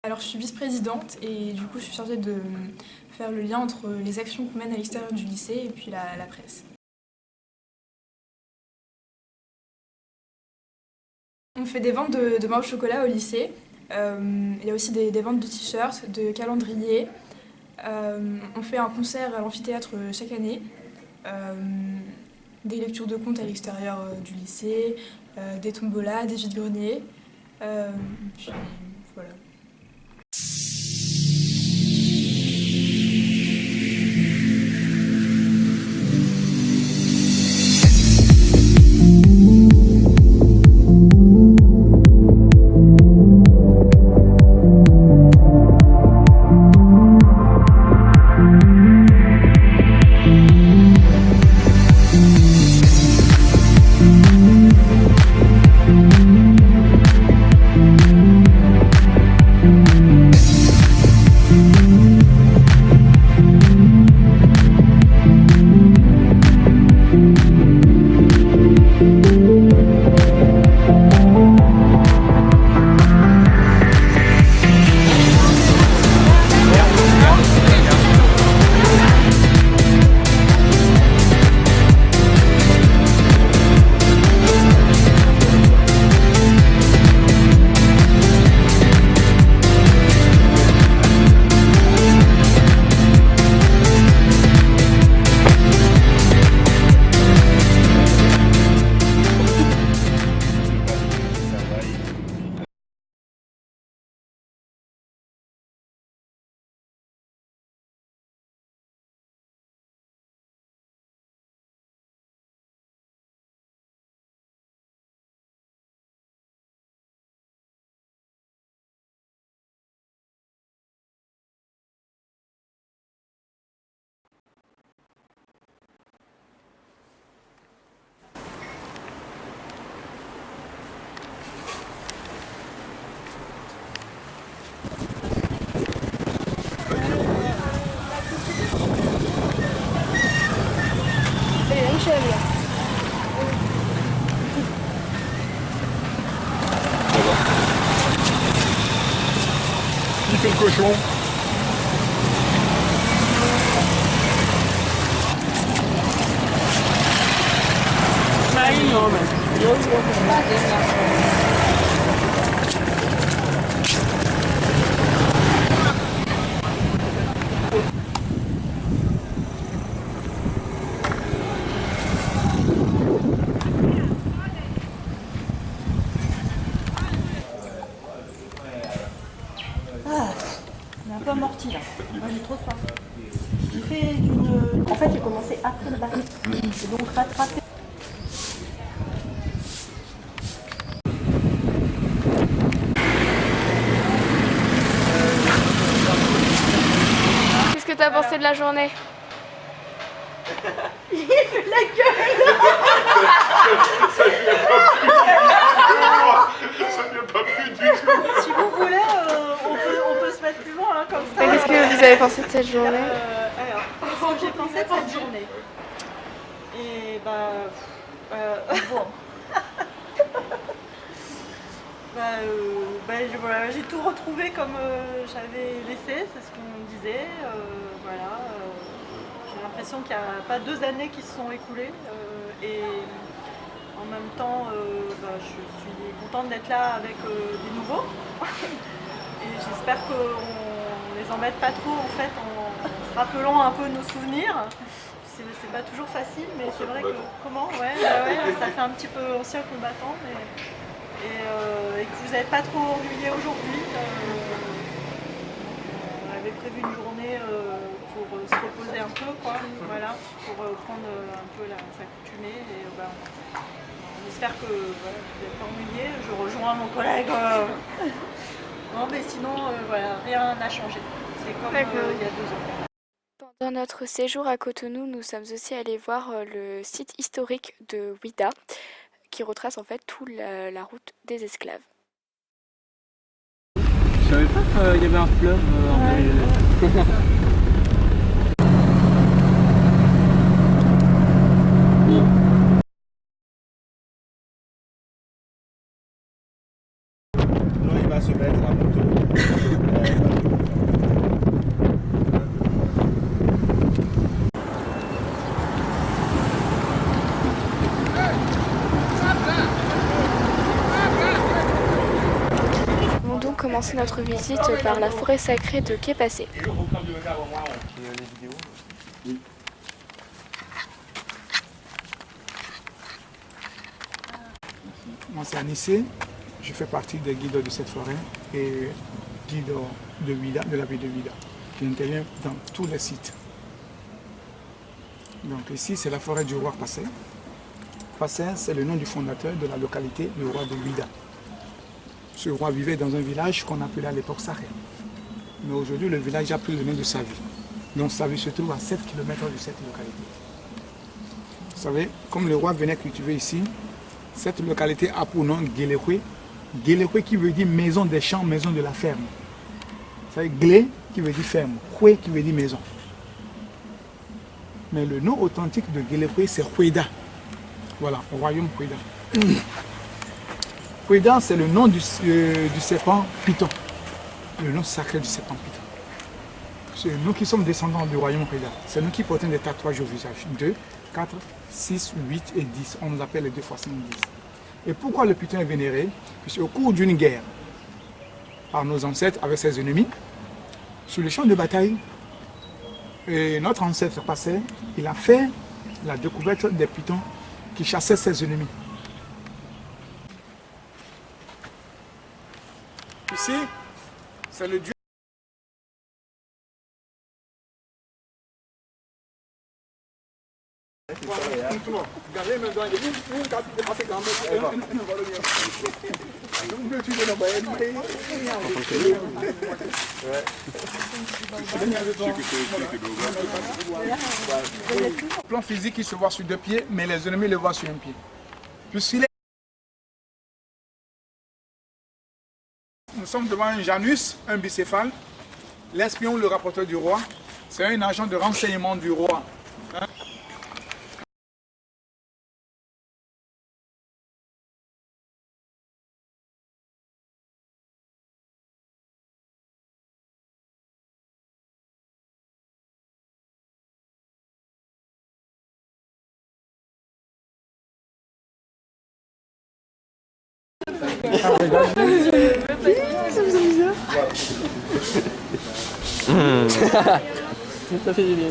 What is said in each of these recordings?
Alors je suis vice-présidente et du coup je suis chargée de faire le lien entre les actions qu'on mène à l'extérieur du lycée et puis la presse. On fait des ventes de pain au chocolat au lycée. Il y a aussi des ventes de t-shirts, de calendriers. On fait un concert à l'amphithéâtre chaque année. Euh, des lectures de contes à l'extérieur du lycée, des tombolas, des vide-greniers. Puis voilà. Qui fait le cochon? On est un peu amorti là. Moi j'ai trop faim. J'ai fait une. En fait j'ai commencé après le bac. Et donc rattraper. Qu'est-ce que t'as pensé de la journée? La gueule. Ça vient pas plus du tout. Si vous voulez, on peut se mettre plus loin hein, comme ça. Qu'est-ce que vous avez pensé de cette journée? Alors, qu'est-ce que j'ai pensé de cette journée? Et bon. Voilà, j'ai tout retrouvé comme j'avais laissé, c'est ce qu'on disait. Voilà, j'ai l'impression qu'il n'y a pas 2 années qui se sont écoulées. Et en même temps, je suis contente d'être là avec des nouveaux. Et j'espère qu'on ne les embête pas trop en fait, en se rappelant un peu nos souvenirs. C'est pas toujours facile, mais c'est vrai que ça fait un petit peu ancien combattant. Et que vous n'êtes pas trop ennuyé aujourd'hui. On avait prévu une journée pour se reposer un peu, quoi, voilà, pour prendre un peu s'accoutumer. Et on j'espère que voilà, vous n'êtes pas ennuyés. Je rejoins mon collègue. Non, mais sinon, voilà, rien n'a changé. C'est comme il y a 2 ans. Pendant notre séjour à Cotonou, nous sommes aussi allés voir le site historique de Ouida, qui retrace en fait toute la route des esclaves. Je savais pas qu'il y avait un fleuve en Non, il va se mettre à moto. Nous avons donc commencé notre visite par la forêt sacrée de Képacé. Moi, c'est Anissé. Je fais partie des guides de cette forêt et guide de Ouida, de la ville de Ouida. J'interviens dans tous les sites. Donc ici, c'est la forêt du roi Passé. Passé, c'est le nom du fondateur de la localité, le roi de Ouida. Ce roi vivait dans un village qu'on appelait à l'époque Saré. Mais aujourd'hui, le village a pris le nom de sa vie. Donc sa vie se trouve à 7 km de cette localité. Vous savez, comme le roi venait cultiver ici, cette localité a pour nom Guéléhoué. Guéléhoué qui veut dire maison des champs, maison de la ferme. Vous savez, Glé qui veut dire ferme, Houé qui veut dire maison. Mais le nom authentique de Guéléhoué, c'est Houéda. Voilà, au royaume Houéda. Houéda, c'est le nom du serpent Python. Le nom sacré du serpent Python. C'est nous qui sommes descendants du royaume Houéda. C'est nous qui portons des tatouages au visage. 2, 4, 6, 8 et 10. On nous appelle les 2 fois 5, 10. Et pourquoi le Python est vénéré? Puisque au cours d'une guerre, par nos ancêtres avec ses ennemis, sur le champ de bataille, et notre ancêtre passé, il a fait la découverte des pythons qui chassaient ses ennemis. Ici, c'est le dieu. Le plan physique, il se voit sur 2 pieds, mais les ennemis le voient sur 1 pied. Puisqu'il est... Nous sommes devant un Janus, un bicéphale. L'espion, le rapporteur du roi, c'est un agent de renseignement du roi. Ça fait du bien.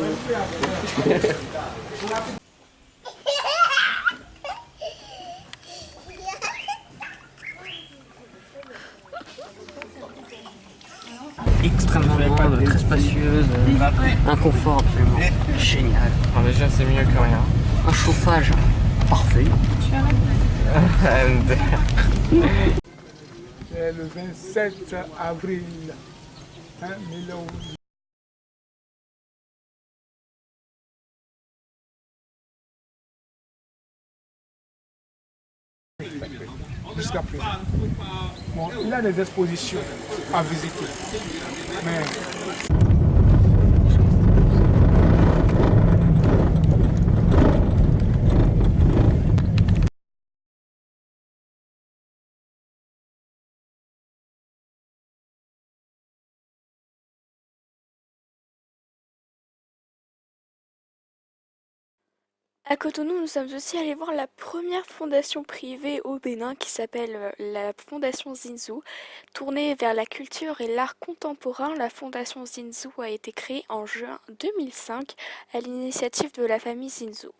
Extrêmement grande, très spacieuse, un confort absolument génial. Alors déjà c'est mieux que rien. Un chauffage parfait. C'est le 27 avril 1011. Jusqu'à présent. Bon, il y a des expositions à visiter. Mais À Cotonou, nous sommes aussi allés voir la première fondation privée au Bénin qui s'appelle la Fondation Zinzou. Tournée vers la culture et l'art contemporain, la Fondation Zinzou a été créée en juin 2005 à l'initiative de la famille Zinzou.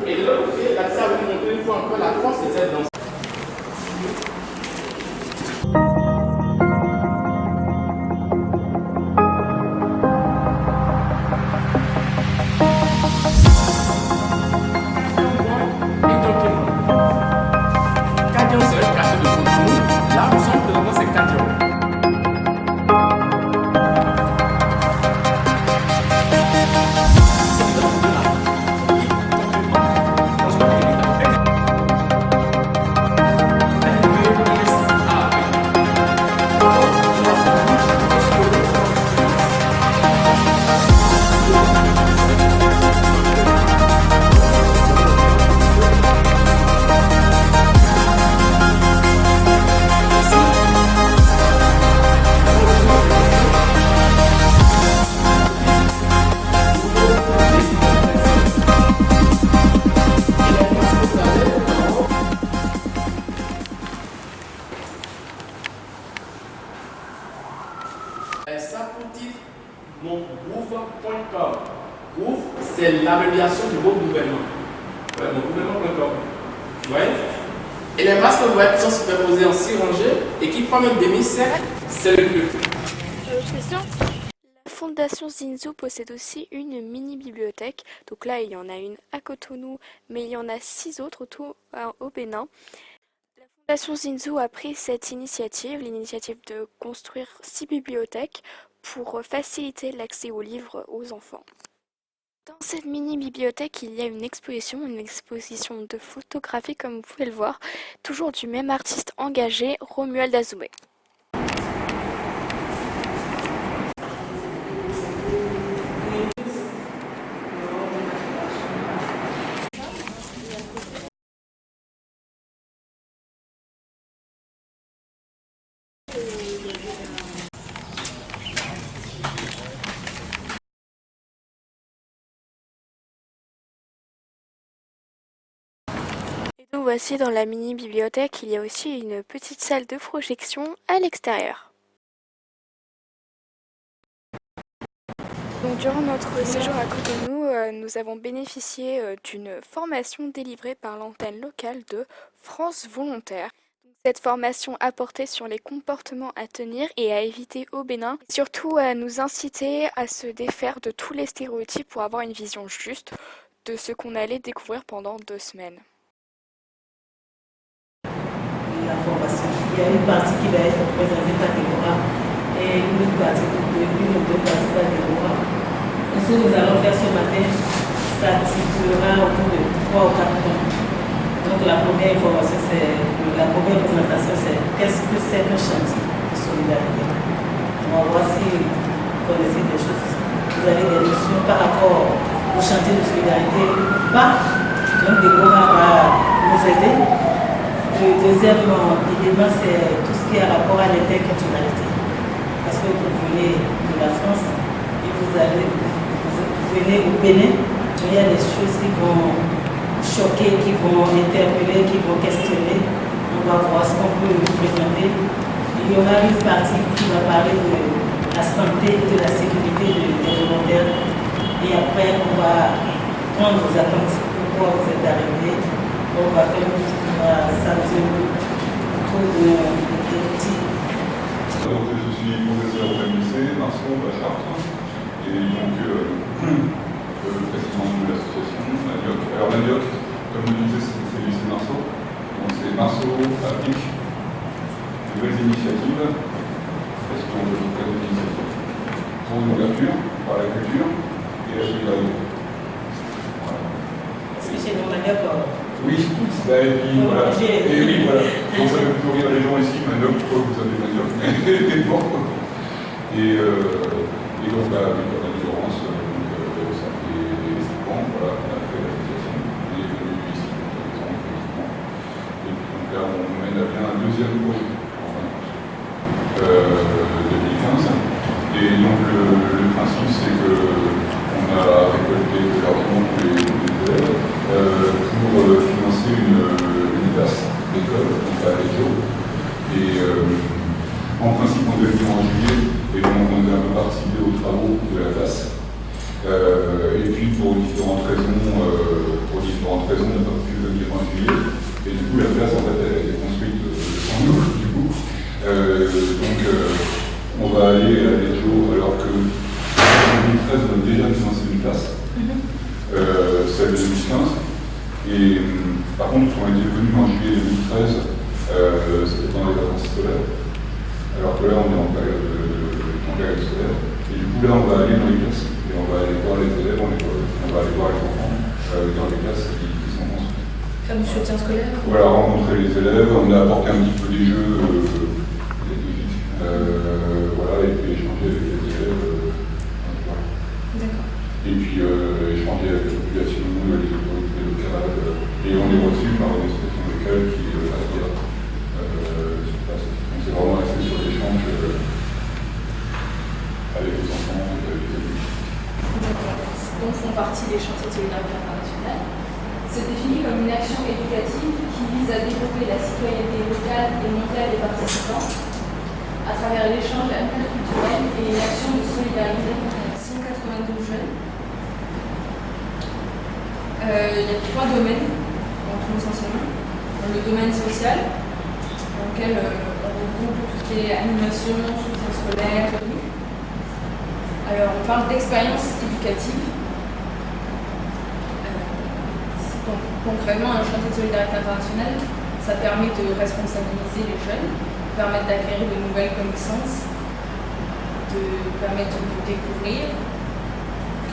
Et de l'autre côté, là, ça vous montrer une fois encore la France était dans ouvre, c'est l'abréviation du mot gouvernement. Ouais, donc gouvernement.com. Vous voyez? Et les masques que vous voyez qui sont superposés en 6 rangées et qui forment un demi-cercle, c'est le bleu. Question. La Fondation Zinzou possède aussi une mini-bibliothèque. Donc là, il y en a une à Cotonou, mais il y en a 6 autres au Bénin. La Fondation Zinzou a pris cette initiative, l'initiative de construire 6 bibliothèques pour faciliter l'accès aux livres aux enfants. Dans cette mini-bibliothèque, il y a une exposition de photographie comme vous pouvez le voir, toujours du même artiste engagé, Romuald Azoulay. Et nous voici dans la mini-bibliothèque, il y a aussi une petite salle de projection à l'extérieur. Donc, durant notre séjour à Cotonou, nous avons bénéficié d'une formation délivrée par l'antenne locale de France Volontaire. Cette formation a porté sur les comportements à tenir et à éviter au Bénin, et surtout à nous inciter à se défaire de tous les stéréotypes pour avoir une vision juste de ce qu'on allait découvrir pendant 2 semaines. La formation. Il y a une partie qui va être présentée par Déborah et une autre partie, une ou deux parties par Déborah. Et ce que nous allons faire ce matin s'articulera autour de 3 ou 4 points. Donc la première information, la première présentation, c'est qu'est-ce que c'est un chantier de solidarité. On va voir si vous connaissez des choses, vous avez des notions par rapport au chantier de solidarité ou pas. Donc Déborah va nous aider. Le deuxième élément, c'est tout ce qui a rapport à l'interculturalité. Parce que vous venez de la France et vous venez au Bénin, il y a des choses qui vont choquer, qui vont interpeller, qui vont questionner. On va voir ce qu'on peut présenter. Il y aura une partie qui va parler de la santé et de la sécurité des volontaires. Et après, on va prendre vos attentes, pourquoi vous êtes arrivés. On va faire une petite autour de petits. Donc, je suis professeur au même lycée, Marceau, à Chartres, et donc le président de l'association, Manioc. Alors Manioc, comme le disait, c'est le lycée Marceau. Donc c'est Marceau applique de nouvelles initiatives. Est-ce qu'on peut faire des initiatives pour l'ouverture, par la culture et la solidarité. Voilà. Est-ce que chez nous, Manioc, oui, et puis voilà. Et oui, voilà. Donc ça fait toujours rire les gens ici, Manioc, pourquoi vous avez Manioc. Et donc là, avec la endurance, ça fait 5 ans, voilà, on a fait l'association. On est venu ici pour 3 ans, effectivement. Et puis donc là, on mène à bien un deuxième projet, enfin, 2015. Et donc le principe, c'est qu'on a récolté de l'argent pour les élèves pour financer une classe d'école, donc à Région. Et en principe, on devait venir en juillet, et donc on devait un peu participer aux travaux de la classe. Et puis pour différentes raisons, on n'a pas pu venir en juillet. Et du coup, la classe, en fait, elle a été construite sans nous, du coup. Donc, on va aller à Région, alors que en 2013, on a déjà financé une classe, celle de 2015. Et par contre, quand on était venu en juillet 2013, c'était pendant les vacances scolaires, alors que là, on est en période scolaire. Et du coup, là, on va aller dans les classes. Et on va aller voir les élèves, on va aller voir les enfants dans les classes qui sont construites. Faire du soutien scolaire. Voilà, rencontrer les élèves, on a apporté un petit peu des jeux, voilà, et puis échanger avec les élèves. Voilà. D'accord. Et puis échanger avec la population, les autorités locales, et on est reçu par une association locale qui attire sur place. Donc c'est vraiment axé sur l'échange avec les enfants et avec les adultes. Dont font partie les chantiers de solidarité internationale. C'est défini comme une action éducative qui vise à développer la citoyenneté locale et mondiale des participants à travers l'échange interculturel et une action de solidarité contre 182 jeunes Il y a 3 domaines dans tous nos enseignements. Le domaine social, dans lequel on regroupe tout ce qui est animation, soutien scolaire. Alors on parle d'expérience éducative. Donc, concrètement, un chantier de solidarité internationale, ça permet de responsabiliser les jeunes, permettre d'acquérir de nouvelles connaissances, de permettre de découvrir,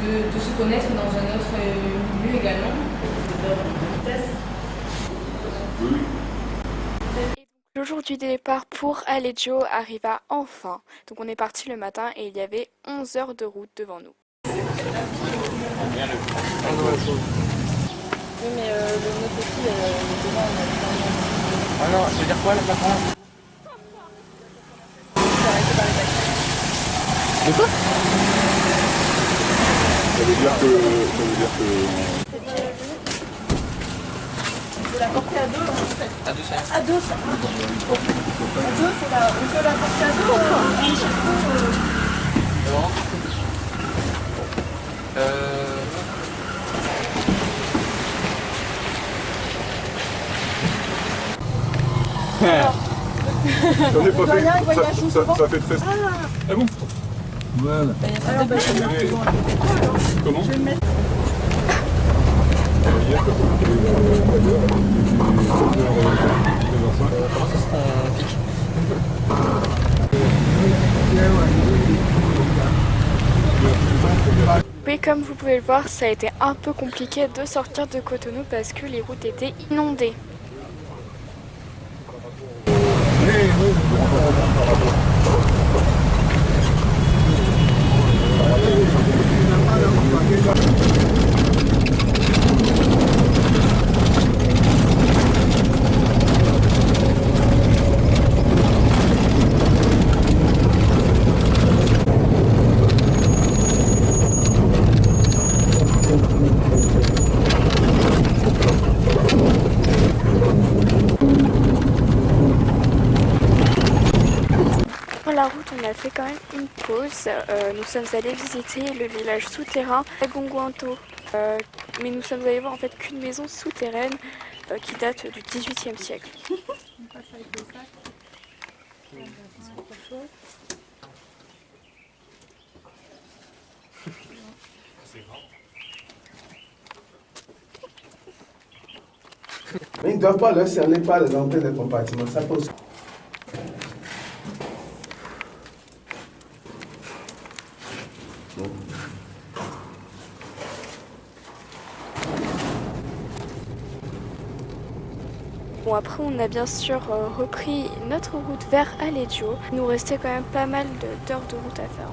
de se connaître dans un autre milieu également. Le jour du départ pour Aleggio arriva enfin. Donc on est parti le matin et il y avait 11 heures de route devant nous. Oui, mais le mot petit, devant, on a Alors, ça veut dire quoi, la patronne? De quoi? Ça veut dire que... On peut la porter à 2 en fait. À 2 ça. À 2, ça. À 2, on peut la porter à 2 en J'en ai pas fait. Ça fait très... Ah bon? Voilà. Alors, Comment? je vais le mettre. Oui, comme vous pouvez le voir, ça a été un peu compliqué de sortir de Cotonou parce que les routes étaient inondées. Sur la route, on a fait quand même une pause. Nous sommes allés visiter le village souterrain à Gonguanto. Mais nous sommes allés voir en fait qu'une maison souterraine qui date du XVIIIe siècle. Mais ils ne doivent pas leur cerner par les entrées des compartiments. Ça pose. Bon, après, on a bien sûr repris notre route vers Aleggio. Il nous restait quand même pas mal d'heures de route à faire.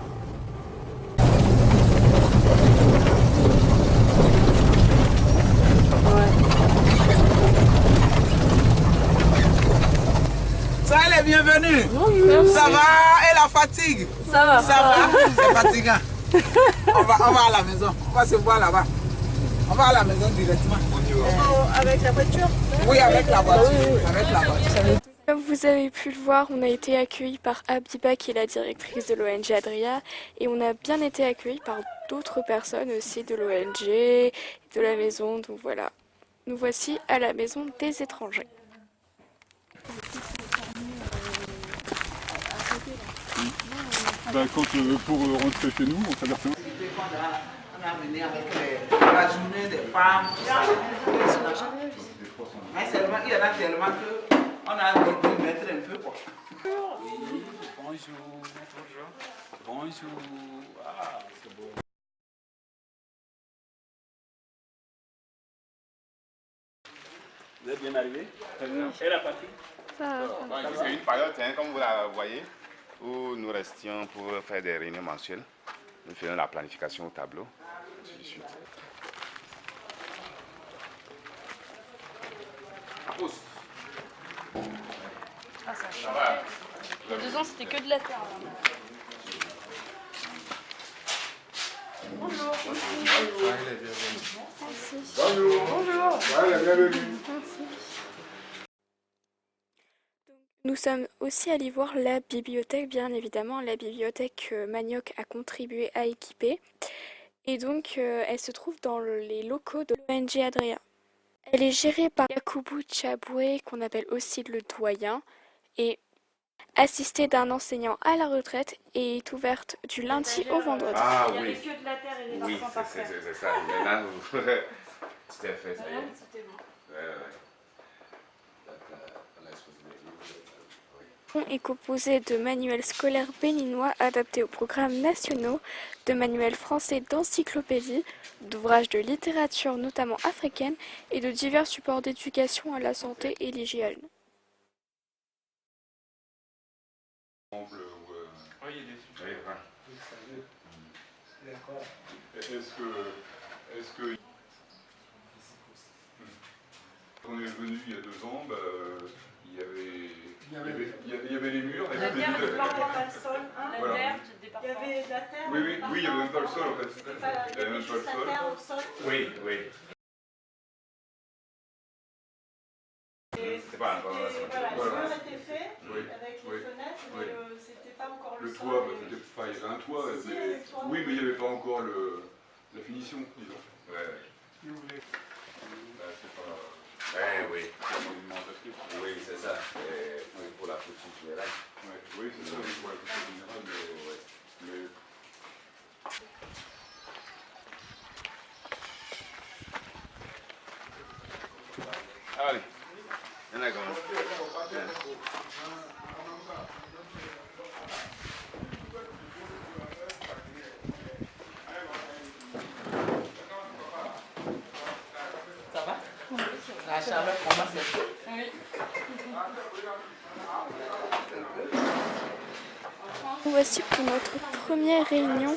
Soyez les bienvenus. Bonjour. Ça va? Et la fatigue? Ça va. Ça va? C'est fatigant. On va à la maison. On va se voir là-bas. On va à la maison directement. Avec la voiture? Oui, avec la voiture. Avec la voiture. Comme vous avez pu le voir, on a été accueillis par Abiba qui est la directrice de l'ONG Adria et on a bien été accueillis par d'autres personnes aussi de l'ONG, de la maison, donc voilà. Nous voici à la maison des étrangers. Ben, pour rentrer chez nous, on traverse. On a venu avec la journée des femmes, tout ça. Mais seulement, il y en a tellement qu'on a dû mettre un peu quoi. Oui, bonjour, bonjour. Bonjour. Ah, c'est beau. Vous êtes bien arrivé? Et la partie? C'est une période, comme vous la voyez, où nous restions pour faire des réunions mensuelles. Nous faisons la planification au tableau, ainsi de suite. Ah, ça change. Il y a 2 ans, c'était que de la terre. Bonjour. Bonjour. Merci. Bonjour. Bonjour. Bienvenue. Merci. Nous sommes aussi allés voir la bibliothèque, bien évidemment, la bibliothèque que Manioc a contribué à équiper. Et donc, elle se trouve dans les locaux de l'ONG Adria. Elle est gérée par Yakubu Chabwe, qu'on appelle aussi le doyen, et assistée d'un enseignant à la retraite et est ouverte du lundi au vendredi. Ah Il y oui. avait que de la terre et des Oui, parfums par terre. c'est ça. Maintenant, c'était fait, ça y est. C'était bon. Ouais. Est composé de manuels scolaires béninois adaptés aux programmes nationaux, de manuels français d'encyclopédie, d'ouvrages de littérature notamment africaine et de divers supports d'éducation à la santé et l'hygiène. Est-ce que quand on est venu il y a 2 ans, il y avait les murs. La terre, le blanc, pas le sol. La Voilà. terre, Il y avait de la terre. Oui, il n'y avait même pas le sol en fait. Il y avait juste la terre au sol. Oui. C'était pas encore là. Voilà, le mur était fait Oui. avec les Oui. fenêtres, Oui. mais c'était pas encore le Le sol. toit, il y avait un toit, Si, il y avait le toit. oui, mais il n'y avait pas encore la finition, disons. Ouais. C'est pas... Oui. Oui, c'est ça. Pour la culture générale. Oui, c'est ça, pour la culture générale, mais... Allez, il y en a comme Ça va? La chaleur commence un peu. Oui. Nous voici pour notre première réunion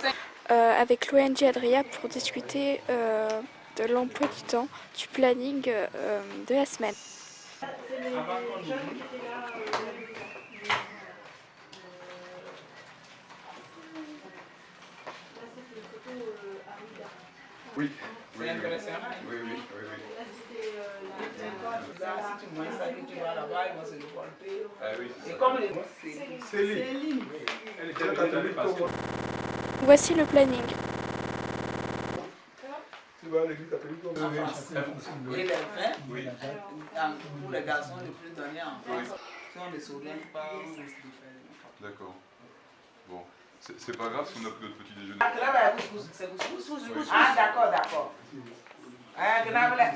avec l'ONG Adria pour discuter de l'emploi du temps, du planning de la semaine. C'est les jeunes qui étaient là. Là, c'était le photo Arida. Oui. C'est intéressant. Oui. Là, c'était la Là, si tu manges ça, que tu vas là-bas, ils vont se révolter. Ah oui, Et comme les... Céline. Elle était catholique parce que... Voici le planning. Tu vas à l'église catholique comme Et les fins, Oui. pour les garçons, les plus donnés en France, si on ne se souvient pas, on risque de faire. D'accord. Bon. C'est pas grave si on a pris notre petit déjeuner. Ah, là, bah, c'est couscous. Ah, d'accord. Ah, grave là.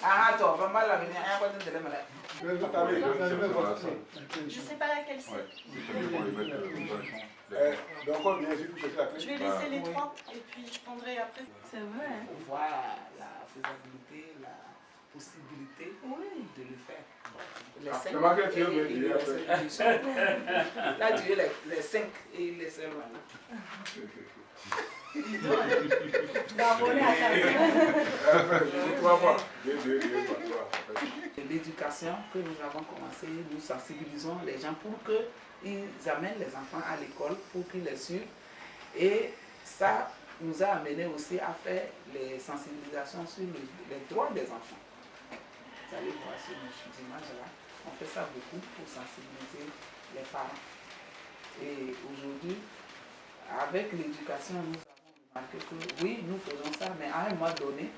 Ah, toi, vraiment la venir, ah, quoi, tu te l'aimes là. Je sais pas laquelle c'est. Ouais. C'est mieux pour les mettre dans le champ. Donc on vient ici pour chercher la clé. Je vais laisser les 3 et puis je prendrai après. C'est vrai. Pour voir la faisabilité, la possibilité de le faire. Les 5. Le marqueur, tu veux me dire. Là, tu es les 5 et les seuls. L'éducation que nous avons commencé, nous sensibilisons les gens pour qu'ils amènent les enfants à l'école, pour qu'ils les suivent. Et ça nous a amené aussi à faire les sensibilisations sur les droits des enfants. Vous allez voir sur nos images-là, on fait ça beaucoup pour sensibiliser les parents. Et aujourd'hui, avec l'éducation, nous avons remarqué que oui, nous faisons ça, mais à un moment donné,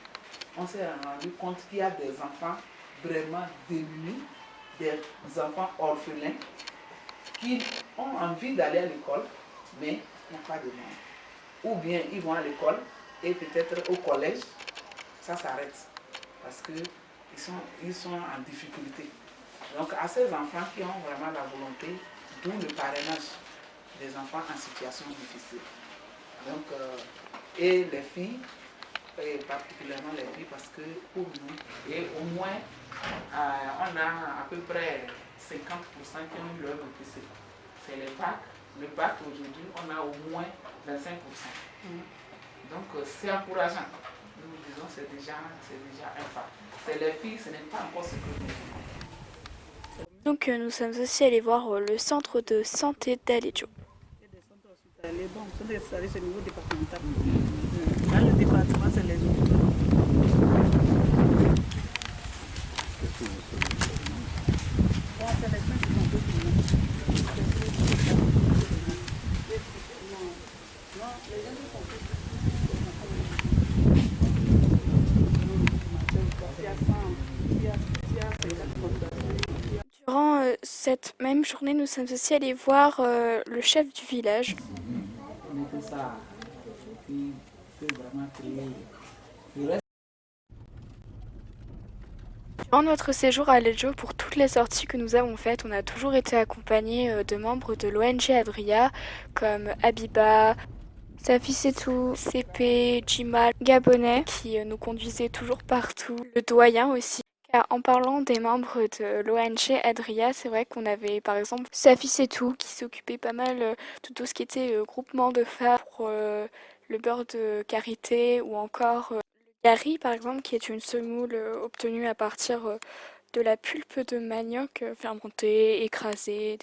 on s'est rendu compte qu'il y a des enfants vraiment démunis, des enfants orphelins qui ont envie d'aller à l'école, mais n'ont pas de moyens. Ou bien ils vont à l'école et peut-être au collège, ça s'arrête parce qu'ils sont en difficulté. Donc à ces enfants qui ont vraiment la volonté, d'où le parrainage des enfants en situation difficile. Donc, et les filles, et particulièrement les filles, parce que pour nous, et au moins, on a à peu près 50% qui ont eu leur BPC. C'est les bacs. Le bac aujourd'hui, on a au moins 25%. Donc, c'est encourageant. Nous disons c'est déjà un pas. C'est les filles, ce n'est pas encore ce que nous voulons. Donc nous sommes aussi allés voir le centre de santé d'Aledjo. Bon, sont des services au niveau départemental. Dans le département, c'est les autres. Non, les gens sont cette même journée, nous sommes aussi allés voir le chef du village. Durant notre séjour à Aleggio, pour toutes les sorties que nous avons faites, on a toujours été accompagnés de membres de l'ONG Adria, comme Abiba, Safi Setou, CP, Jimal, Gabonais, qui nous conduisaient toujours partout, le doyen aussi. Car en parlant des membres de l'ONG Adria, c'est vrai qu'on avait par exemple Safi Setou qui s'occupait pas mal de tout ce qui était groupement de femmes pour le beurre de karité ou encore le gari par exemple qui est une semoule obtenue à partir de la pulpe de manioc fermentée, écrasée,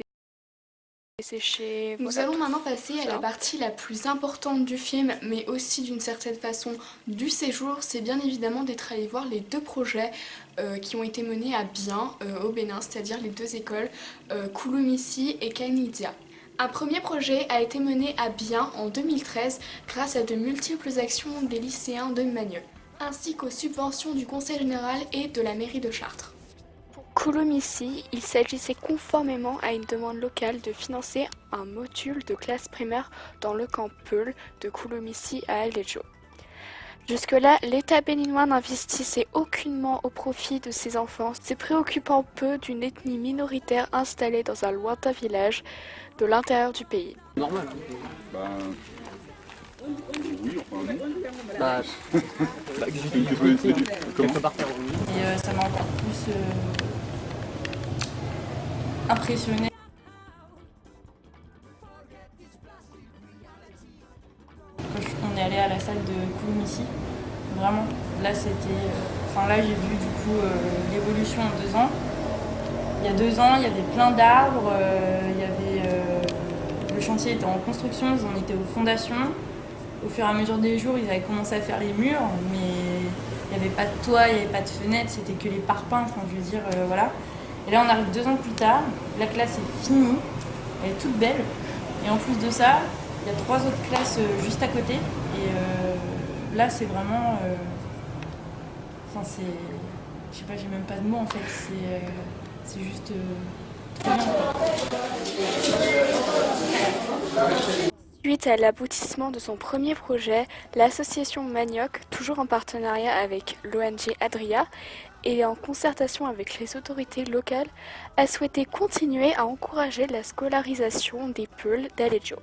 desséchée. Nous allons maintenant passer à la partie la plus importante du film, mais aussi d'une certaine façon du séjour. C'est bien évidemment d'être allé voir les deux projets qui ont été menés à bien au Bénin, c'est-à-dire les deux écoles Kouloumissi et Kanidia. Un premier projet a été mené à bien en 2013 grâce à de multiples actions des lycéens de Manioc, ainsi qu'aux subventions du Conseil général et de la mairie de Chartres. Kouloumissi, il s'agissait conformément à une demande locale de financer un module de classe primaire dans le camp Peul de Kouloumissi à Aleggio. Jusque-là, l'État béninois n'investissait aucunement au profit de ses enfants, se préoccupant peu d'une ethnie minoritaire installée dans un lointain village de l'intérieur du pays. Normal. Oui, enfin non. Et ça m'a encore plus impressionné. Quand on est allé à la salle de Kouloumissi, vraiment, là c'était... Enfin là j'ai vu du coup l'évolution en 2 ans. Il y a 2 ans, il y avait plein d'arbres, le chantier était en construction, ils en étaient aux fondations. Au fur et à mesure des jours, ils avaient commencé à faire les murs, mais il n'y avait pas de toit, il n'y avait pas de fenêtre, c'était que les parpaings, enfin je veux dire, voilà. Et là on arrive 2 ans plus tard, la classe est finie, elle est toute belle. Et en plus de ça, il y a 3 autres classes juste à côté. Et là c'est vraiment... Enfin c'est... Je sais pas, j'ai même pas de mots en fait, c'est juste trop bien. Suite à l'aboutissement de son premier projet, l'association Manioc, toujours en partenariat avec l'ONG Adria et en concertation avec les autorités locales, a souhaité continuer à encourager la scolarisation des Peuls d'Aleggio.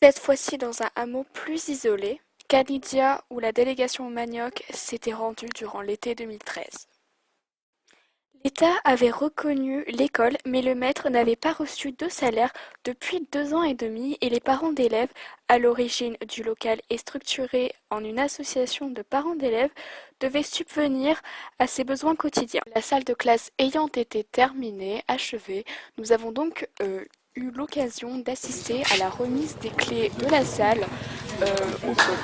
Cette fois-ci dans un hameau plus isolé, Kanidia, où la délégation Manioc s'était rendue durant l'été 2013. L'État avait reconnu l'école, mais le maître n'avait pas reçu de salaire depuis 2 ans et demi et les parents d'élèves, à l'origine du local et structuré en une association de parents d'élèves, devaient subvenir à ses besoins quotidiens. La salle de classe ayant été terminée, achevée, nous avons donc eu l'occasion d'assister à la remise des clés de la salle au Monsieur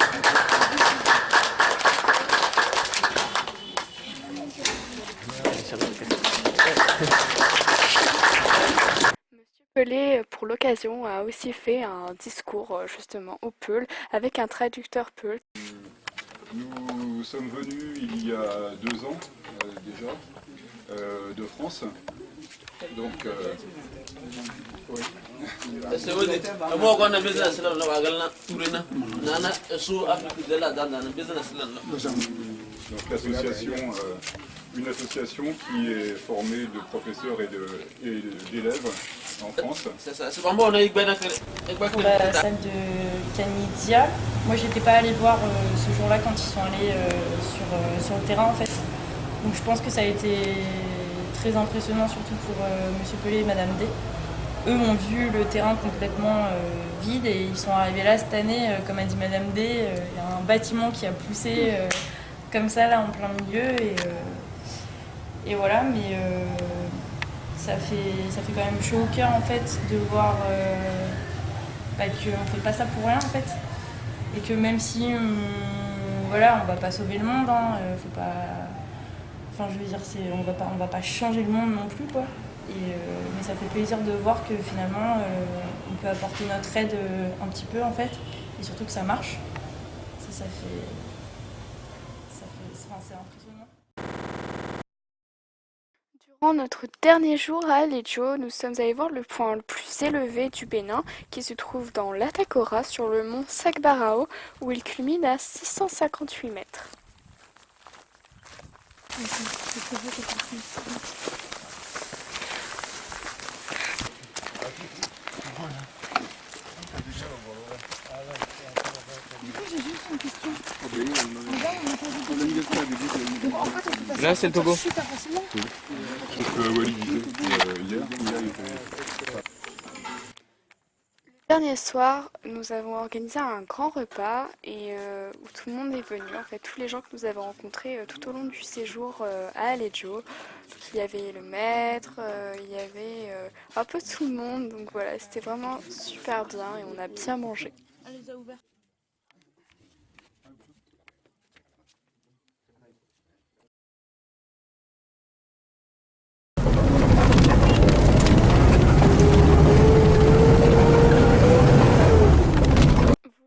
Pelé, pour l'occasion, a aussi fait un discours justement au Peul avec un traducteur Peul. Nous sommes venus il y a 2 ans déjà de France. Donc, oui. Donc l'association, une association qui est formée de professeurs et d'élèves en France. Pour la salle de Kanidia, moi j'étais pas allée voir ce jour-là quand ils sont allés sur le terrain en fait. Donc je pense que ça a été très impressionnant surtout pour Monsieur Pelé et Madame D. Eux ont vu le terrain complètement vide et ils sont arrivés là cette année, comme a dit Madame D, il y a un bâtiment qui a poussé comme ça là en plein milieu et voilà, mais ça fait quand même chaud au cœur en fait de voir qu'on ne fait pas ça pour rien en fait et que même si voilà, on va pas sauver le monde, hein, faut pas... Enfin, je veux dire, on va pas changer le monde non plus, quoi. Mais ça fait plaisir de voir que finalement, on peut apporter notre aide un petit peu, en fait, et surtout que ça marche. C'est impressionnant. Durant notre dernier jour à Aleggio, nous sommes allés voir le point le plus élevé du Bénin qui se trouve dans l'Atacora sur le mont Sagbarao où il culmine à 658 mètres. Là, c'est le Togo. Le dernier soir, nous avons organisé un grand repas et où tout le monde est venu. En fait, tous les gens que nous avons rencontrés tout au long du séjour à Aleggio. Il y avait le maître, il y avait un peu tout le monde. Donc voilà, c'était vraiment super bien et on a bien mangé.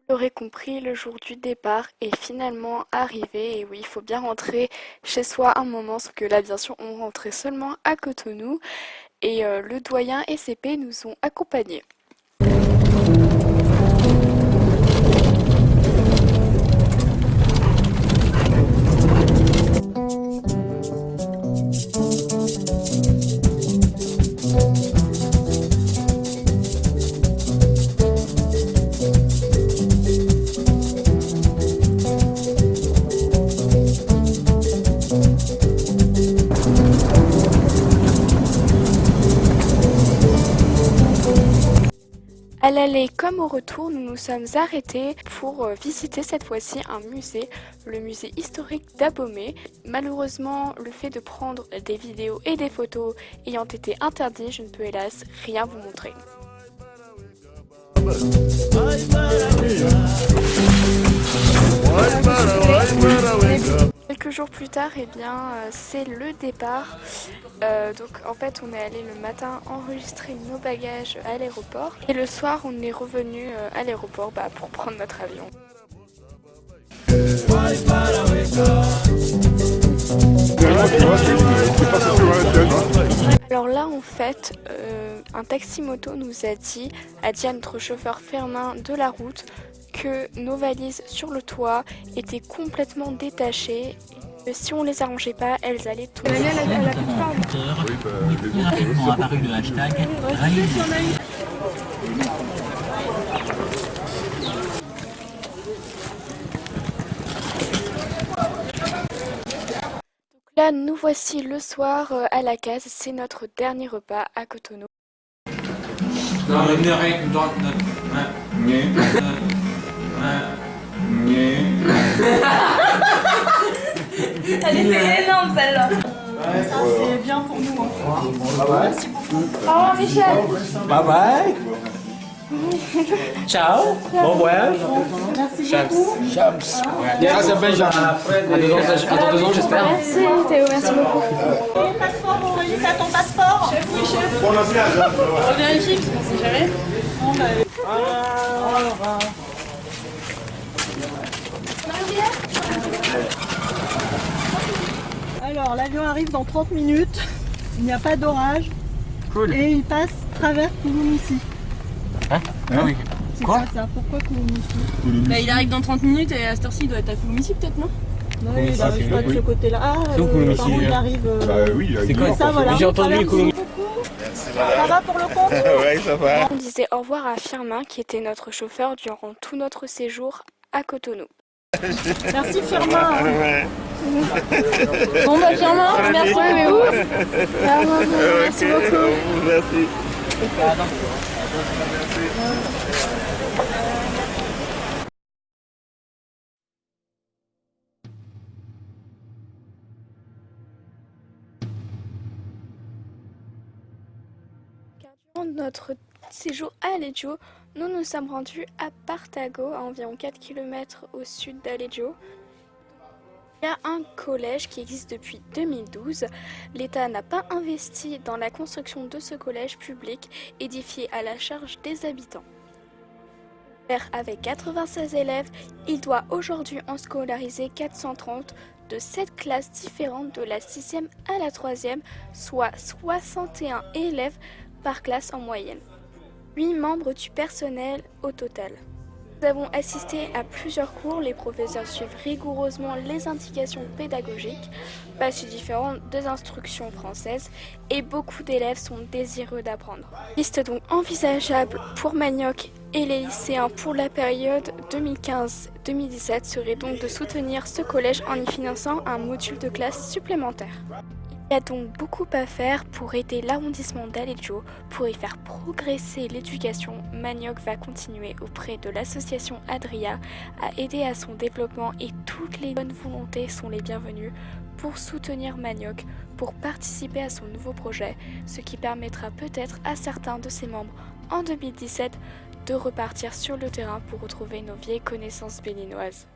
Vous l'aurez compris, le jour du départ est finalement arrivé et oui, il faut bien rentrer chez soi un moment, parce que là bien sûr on rentrait seulement à Cotonou et le doyen et CP nous ont accompagnés. À l'aller comme au retour, nous nous sommes arrêtés pour visiter cette fois-ci un musée, le musée historique d'Abomey. Malheureusement, le fait de prendre des vidéos et des photos ayant été interdit, je ne peux hélas rien vous montrer. Quelques jours plus tard, eh bien, c'est le départ. Donc en fait, on est allé le matin enregistrer nos bagages à l'aéroport et le soir, on est revenu à l'aéroport pour prendre notre avion. Alors là, en fait, un taxi-moto nous a dit à notre chauffeur Firmin de la route que nos valises sur le toit étaient complètement détachées. Et que si on les arrangeait pas, elles allaient tomber. Ont apparu le hashtag Là, nous voici le soir à la case. C'est notre dernier repas à Cotonou. Elle était énorme celle-là. Ça c'est bien pour nous. Merci beaucoup. Au revoir Michel. Bye bye. Ciao. Bon voyage. Merci beaucoup. Shams. Ça c'est Benjamin. À dans 2 ans j'espère. Merci Théo, merci beaucoup. Passeport, Aurélie, t'as ton passeport? Chef, oui chef. On vérifie parce qu'on sait jamais. Bon bah... Alors l'avion arrive dans 30 minutes, il n'y a pas d'orage. Cool. Et il passe travers Kouloumissi. Hein? Ah oui. C'est quoi ça? Pourquoi Kouloumissi? Bah il arrive dans 30 minutes et à cette heure-ci il doit être à Kouloumissi peut-être, non? Non, il arrive pas de ce côté-là. Ah, il arrive... oui, c'est quoi ça, voilà. J'ai entendu Kouloumissi. Ça va pour le compte? Ouais, ça va. On disait au revoir à Firmin qui était notre chauffeur durant tout notre séjour à Cotonou. Merci Firmin. Bon bah Firmin, merci. Mais où? Merci beaucoup. Merci. Durant notre séjour à Aleggio, nous nous sommes rendus à Partago, à environ 4 km au sud d'Aleggio. Il y a un collège qui existe depuis 2012. L'État n'a pas investi dans la construction de ce collège public édifié à la charge des habitants. Avec 96 élèves, il doit aujourd'hui en scolariser 430 de 7 classes différentes de la 6e à la 3e, soit 61 élèves par classe en moyenne. 8 membres du personnel au total. Nous avons assisté à plusieurs cours, les professeurs suivent rigoureusement les indications pédagogiques, pas si différentes des instructions françaises, et beaucoup d'élèves sont désireux d'apprendre. Liste donc envisageable pour Manioc et les lycéens pour la période 2015-2017 serait donc de soutenir ce collège en y finançant un module de classe supplémentaire. Il y a donc beaucoup à faire pour aider l'arrondissement d'Aleggio. Pour y faire progresser l'éducation, Manioc va continuer auprès de l'association Adria à aider à son développement et toutes les bonnes volontés sont les bienvenues pour soutenir Manioc, pour participer à son nouveau projet, ce qui permettra peut-être à certains de ses membres en 2017 de repartir sur le terrain pour retrouver nos vieilles connaissances béninoises.